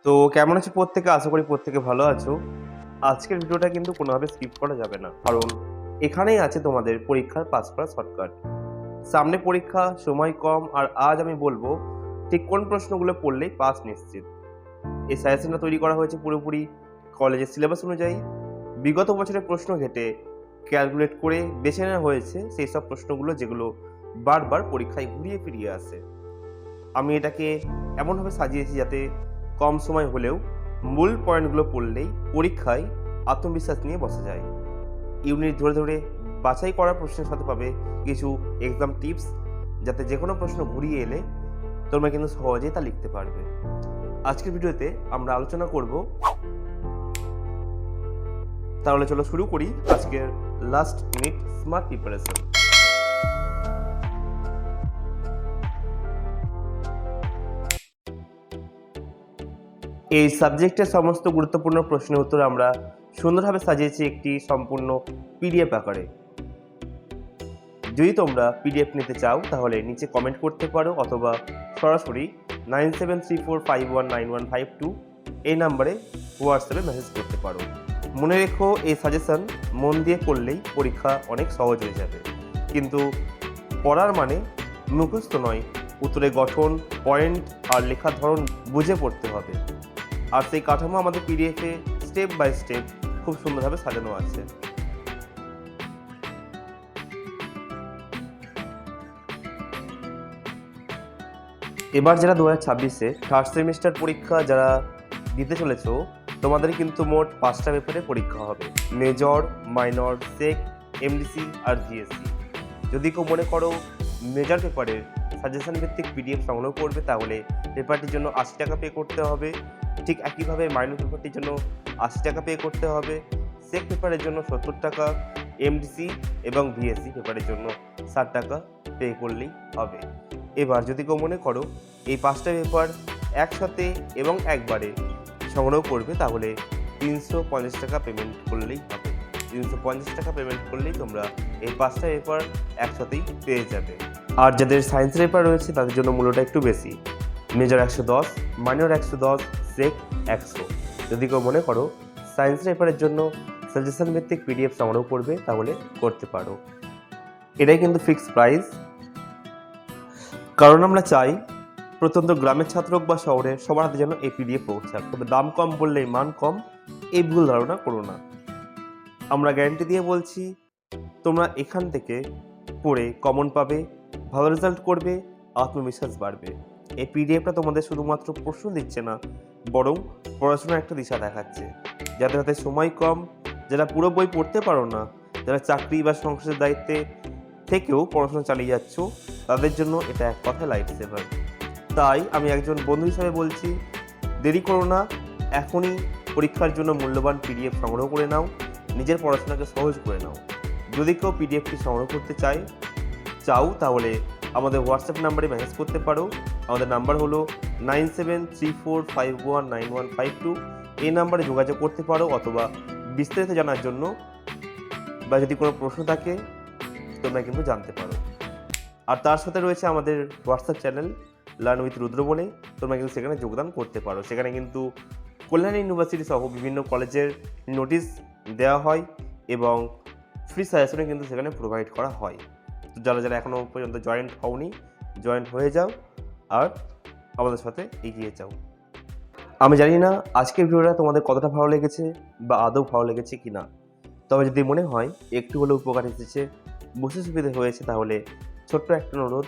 তো কেমন আছো প্রত্যেকে? আশা করি প্রত্যেকে ভালো আছো। আজকের ভিডিওটা কিন্তু কোনোভাবে স্কিপ করা যাবে না। কারণ এখানেই আছে তোমাদের পরীক্ষার পাস করার শর্টকাট। সামনে পরীক্ষা, সময় কম, আর আজ আমি বলবো ঠিক কোন প্রশ্নগুলো পড়লেই পাস নিশ্চিত। এই সাজেশনটা তৈরি করা হয়েছে পুরোপুরি কলেজের সিলেবাস অনুযায়ী। বিগত বছরের প্রশ্ন ঘেঁটে ক্যালকুলেট করে বেছে নেওয়া হয়েছে সেই সব প্রশ্নগুলো যেগুলো বারবার পরীক্ষায় ঘুরিয়ে ফিরিয়ে আসে। আমি এটাকে এমনভাবে সাজিয়েছি যাতে কম সময় হলেও মূল পয়েন্টগুলো পড়লেই পরীক্ষায় আত্মবিশ্বাস নিয়ে বসা যায়। ইউনিট ধরে ধরে বাছাই করা প্রশ্নের সাথে পাবে কিছু এক্সাম টিপস, যাতে যে কোনো প্রশ্ন ঘুরিয়ে এলে তোমরা কিন্তু সহজেই তা লিখতে পারবে। আজকের ভিডিওতে আমরা আলোচনা করব, তাহলে চলো শুরু করি আজকের লাস্ট মিনিট স্মার্ট প্রিপারেশন। এই সাবজেক্টের সমস্ত গুরুত্বপূর্ণ প্রশ্নের উত্তর আমরা সুন্দরভাবে সাজিয়েছি একটি সম্পূর্ণ পিডিএফ আকারে। যদি তোমরা পিডিএফ নিতে চাও তাহলে নিচে কমেন্ট করতে পারো, অথবা সরাসরি 9734519152 এই নাম্বারে হোয়াটসঅ্যাপে মেসেজ করতে পারো। মনে রেখো, এই সাজেশন মন দিয়ে পড়লেই পরীক্ষা অনেক সহজ হয়ে যাবে। কিন্তু পড়ার মানে মুখস্থ নয়, উত্তরের গঠন, পয়েন্ট আর লেখার ধরন বুঝে পড়তে হবে। আর সেই কাঠামো আমাদের পিডিএফে স্টেপ বাই স্টেপ খুব সুন্দরভাবে সাজানো আছে। এবার যারা 2026-এ থার্ড সেমিস্টার পরীক্ষা যারা দিতে চলেছো, তোমাদের কিন্তু মোট 5টা পেপারে পরীক্ষা হবে: মেজর, মাইনর, সেক, এমডিসি আর জিএসসি। যদি কেউ মনে করো মেজর পেপারের সাজেশন ভিত্তিক পিডিএফ সংগ্রহ করবে, তাহলে পেপারটির জন্য 80 টাকা পে করতে হবে। ঠিক একইভাবে মাইনর পেপারটির জন্য 80 টাকা পে করতে হবে, সেক পেপারের জন্য 70 টাকা, এমডিসি এবং ভিএসসি পেপারের জন্য 60 টাকা পে করলেই হবে। এবার যদি কেউ মনে করো এই 5টা পেপার একসাথে এবং একবারে সংগ্রহ করবে, তাহলে 350 টাকা পেমেন্ট করলেই হবে। 350 টাকা পেমেন্ট করলেই তোমরা এই 5টা পেপার একসাথেই পেয়ে যাবে। আর যাদের সায়েন্সের পেপার রয়েছে তাদের জন্য মূল্যটা একটু বেশি, মেজর 110, মাইনর 110, সেক 100। যদি কেউ মনে করো সায়েন্সের পেপারের জন্য সাজেশন ভিত্তিক পিডিএফ সংগ্রহ করবে, তাহলে করতে পারো। এটাই কিন্তু ফিক্সড প্রাইস, কারণ আমরা চাই প্রত্যন্ত গ্রামের ছাত্র হোক বা শহরে সবার হাতে যেন এই পিডিএফ পৌঁছাক। তবে দাম কম বললেই মান কম, এই ভুল ধারণা করো না। আমরা গ্যারান্টি দিয়ে বলছি, তোমরা এখান থেকে পড়ে কমন পাবে, ভালো রেজাল্ট করবে, আত্মবিশ্বাস বাড়বে। এই পিডিএফটা তোমাদের শুধুমাত্র প্রশ্ন দিচ্ছে না, বরং পড়াশোনার একটা দিশা দেখাচ্ছে। যাদের হাতে সময় কম, যারা পুরো বই পড়তে পারো না, যারা চাকরি বা সংসারের দায়িত্বে থেকেও পড়াশোনা চালিয়ে যাচ্ছ, তাদের জন্য এটা এক কথায় লাইফ সেভার। তাই আমি একজন বন্ধু হিসাবে বলছি, দেরি করো না, এখনই পরীক্ষার জন্য মূল্যবান পিডিএফ সংগ্রহ করে নাও, নিজের পড়াশোনাকে সহজ করে নাও। যদি কেউ পিডিএফটি সংগ্রহ করতে চাও তাহলে আমাদের হোয়াটসঅ্যাপ নাম্বারে মেসেজ করতে পারো। আমাদের নাম্বার হলো 9734519152। এই নাম্বারে যোগাযোগ করতে পারো, অথবা বিস্তারিত জানার জন্য বা যদি কোনো প্রশ্ন থাকে তোমরা কিন্তু জানতে পারো। আর তার সাথে রয়েছে আমাদের হোয়াটসঅ্যাপ চ্যানেল লার্ন উইথ রুদ্র বলে, তোমরা কিন্তু সেখানে যোগদান করতে পারো। সেখানে কিন্তু কল্যাণ ইউনিভার্সিটি সহ বিভিন্ন কলেজের নোটিশ দেওয়া হয় এবং ফ্রি সাজেশনে কিন্তু সেখানে প্রোভাইড করা হয়। তো যারা যারা এখনও পর্যন্ত জয়েন্ট হওনি, জয়েন্ট হয়ে যাও আর আমাদের সাথে এগিয়ে যাও। আমি জানি না আজকের ভিডিওটা তোমাদের কতটা ভালো লেগেছে বা আদৌ ভালো লেগেছে কি না, তবে যদি মনে হয় একটু হলেও উপকার এসেছে, বুঝতে সুবিধা হয়েছে, তাহলে ছোট্ট একটা অনুরোধ,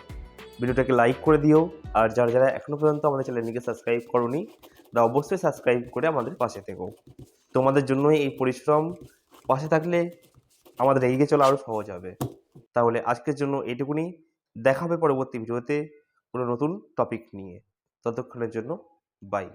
ভিডিওটাকে লাইক করে দিও। আর যারা যারা এখনও পর্যন্ত আমাদের চ্যানেলটিকে সাবস্ক্রাইব করোনি, তারা অবশ্যই সাবস্ক্রাইব করে আমাদের পাশে থেকো। তোমাদের জন্যই এই পরিশ্রম, পাশে থাকলে আমাদের এগিয়ে চলা আরও সহজ হবে। তাহলে আজকের জন্য এইটুকুনি, দেখা হবে পরবর্তী ভিডিওতে কোনো নতুন টপিক নিয়ে। ততক্ষণের জন্য বাই।